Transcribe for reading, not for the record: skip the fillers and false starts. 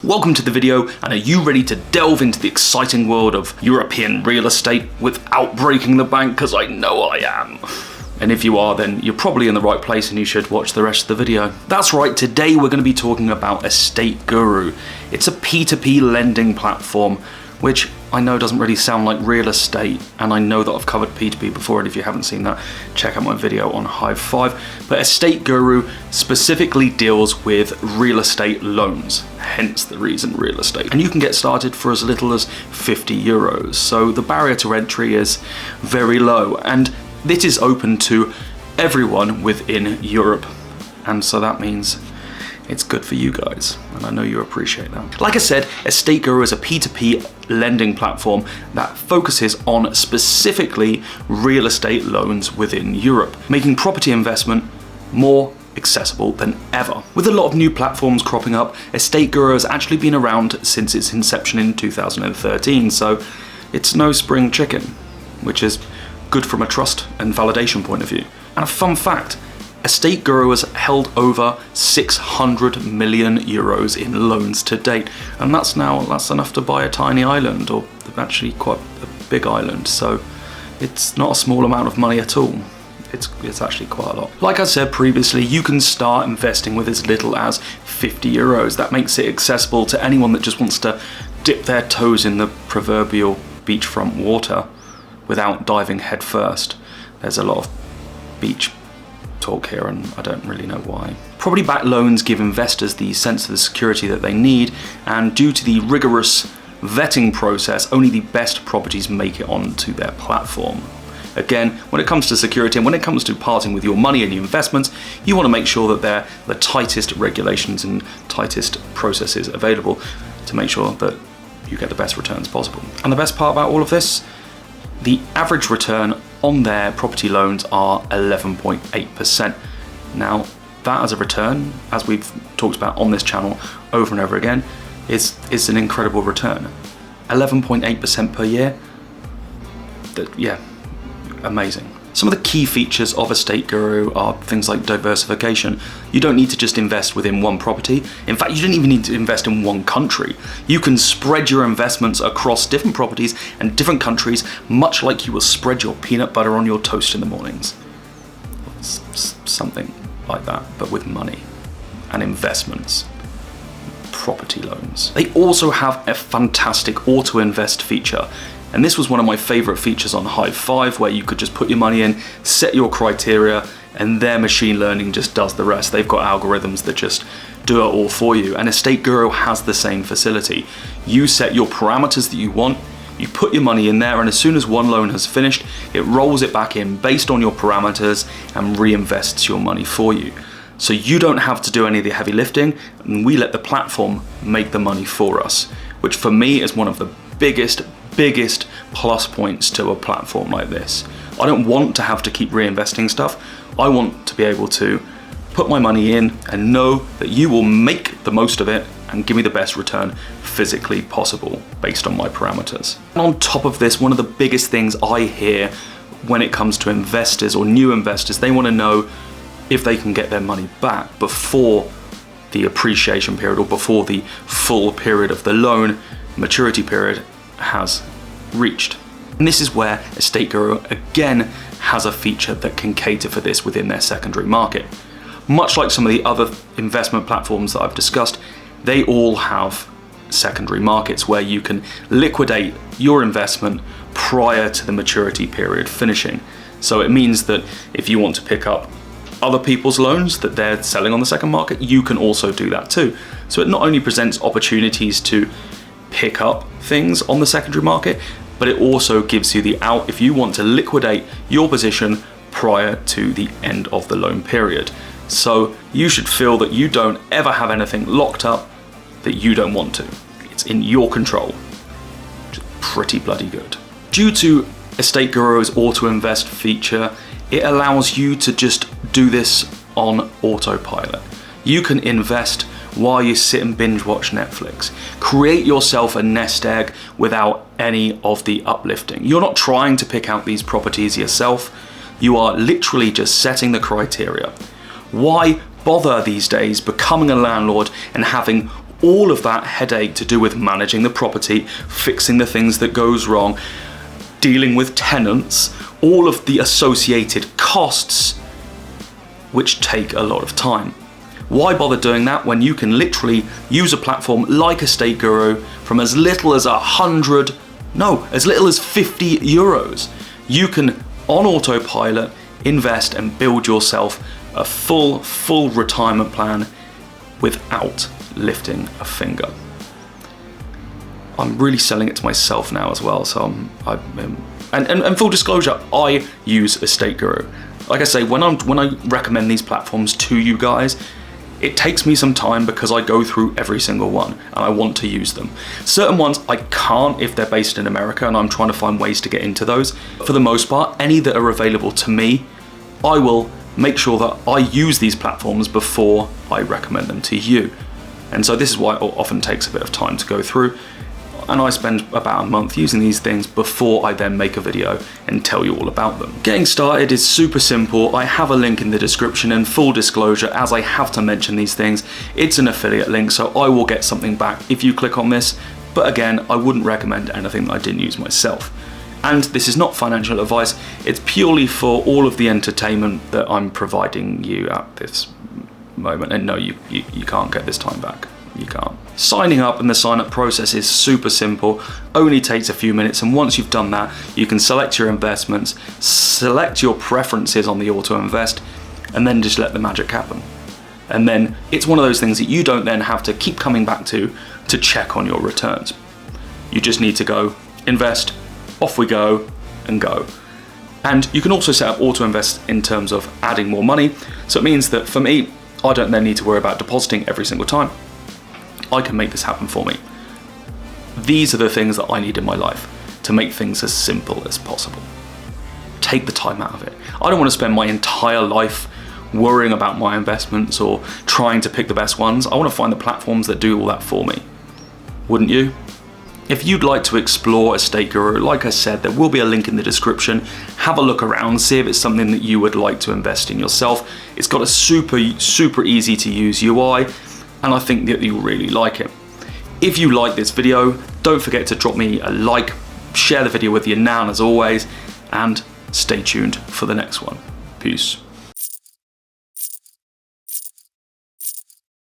Welcome to the video, and are you ready to delve into the exciting world of European real estate without breaking the bank? Because I know I am. And if you are, then you're probably in the right place and you should watch the rest of the video. That's right, today we're going to be talking about EstateGuru. It's a P2P lending platform, which I know doesn't really sound like real estate, and I know that I've covered P2P before, and if you haven't seen that, check out my video on Hive 5. But EstateGuru specifically deals with real estate loans, hence the reason real estate. And you can get started for as little as 50 euros. So the barrier to entry is very low, and this is open to everyone within Europe. And so that means it's good for you guys, and I know you appreciate that. Like I said, EstateGuru is a P2P lending platform that focuses on specifically real estate loans within Europe, making property investment more accessible than ever. With a lot of new platforms cropping up, EstateGuru has actually been around since its inception in 2013, so it's no spring chicken, which is good from a trust and validation point of view. And a fun fact, EstateGuru has held over 600 million euros in loans to date, and that's enough to buy a tiny island, or actually quite a big island, so it's not a small amount of money at all. It's actually quite a lot. Like I said previously, you can start investing with as little as 50 euros. That makes it accessible to anyone that just wants to dip their toes in the proverbial beachfront water without diving head first. There's a lot of beach talk here, and I don't really know why. Property-backed loans give investors the sense of the security that they need, and due to the rigorous vetting process, only the best properties make it onto their platform. Again, when it comes to security and when it comes to parting with your money and your investments, you want to make sure that they're the tightest regulations and tightest processes available to make sure that you get the best returns possible. And the best part about all of this, the average return on their property loans are 11.8%. Now, that as a return, as we've talked about on this channel over and over again, is an incredible return. 11.8% per year. Yeah, amazing. Some of the key features of EstateGuru are things like diversification. You don't need to just invest within one property. In fact, you don't even need to invest in one country. You can spread your investments across different properties and different countries, much like you will spread your peanut butter on your toast in the mornings. Something like that, but with money and investments. Property loans. They also have a fantastic auto-invest feature. And this was one of my favorite features on Hive 5, where you could just put your money in, set your criteria, and their machine learning just does the rest. They've got algorithms that just do it all for you. And EstateGuru has the same facility. You set your parameters that you want, you put your money in there, and as soon as one loan has finished, it rolls it back in based on your parameters and reinvests your money for you. So you don't have to do any of the heavy lifting, and we let the platform make the money for us, which for me is one of the biggest plus points to a platform like this. I don't want to have to keep reinvesting stuff. I want to be able to put my money in and know that you will make the most of it and give me the best return physically possible based on my parameters. And on top of this, one of the biggest things I hear when it comes to investors or new investors, they want to know if they can get their money back before the appreciation period or before the full period of the loan maturity period has reached. And this is where EstateGuru again has a feature that can cater for this within their secondary market. Much like some of the other investment platforms that I've discussed, they all have secondary markets where you can liquidate your investment prior to the maturity period finishing. So it means that if you want to pick up other people's loans that they're selling on the second market, you can also do that too. So it not only presents opportunities to pick up things on the secondary market, but it also gives you the out if you want to liquidate your position prior to the end of the loan period. So you should feel that you don't ever have anything locked up that you don't want to. It's in your control, which is pretty bloody good. Due to EstateGuru's auto-invest feature, it allows you to just do this on autopilot. You can invest while you sit and binge watch Netflix. Create yourself a nest egg without any of the uplifting. You're not trying to pick out these properties yourself. You are literally just setting the criteria. Why bother these days becoming a landlord and having all of that headache to do with managing the property, fixing the things that goes wrong, dealing with tenants, all of the associated costs, which take a lot of time. Why bother doing that when you can literally use a platform like EstateGuru from as little as as little as 50 euros. You can, on autopilot, invest and build yourself a full retirement plan without lifting a finger. I'm really selling it to myself now as well, so and full disclosure, I use EstateGuru. Like I say, when I recommend these platforms to you guys, it takes me some time because I go through every single one and I want to use them. Certain ones I can't if they're based in America, and I'm trying to find ways to get into those. For the most part, any that are available to me, I will make sure that I use these platforms before I recommend them to you. And so this is why it often takes a bit of time to go through. And I spend about a month using these things before I then make a video and tell you all about them. Getting started is super simple. I have a link in the description, and full disclosure, as I have to mention these things, it's an affiliate link, so I will get something back if you click on this. But again, I wouldn't recommend anything that I didn't use myself. And this is not financial advice, it's purely for all of the entertainment that I'm providing you at this moment. And no, you can't get this time back. You can't. Signing up, and the sign up process is super simple, only takes a few minutes, and once you've done that, you can select your investments, select your preferences on the auto invest, and then just let the magic happen. And then it's one of those things that you don't then have to keep coming back to check on your returns. You just need to go, invest, off we go, and go. And you can also set up auto invest in terms of adding more money. So it means that for me, I don't then need to worry about depositing every single time. I can make this happen for me. These are the things that I need in my life to make things as simple as possible. Take the time out of it. I don't want to spend my entire life worrying about my investments or trying to pick the best ones. I want to find the platforms that do all that for me. Wouldn't you? If you'd like to explore EstateGuru, like I said, there will be a link in the description. Have a look around, see if it's something that you would like to invest in yourself. It's got a super easy to use UI, and I think that you'll really like it. If you like this video, don't forget to drop me a like, share the video with your nan as always, and stay tuned for the next one. Peace.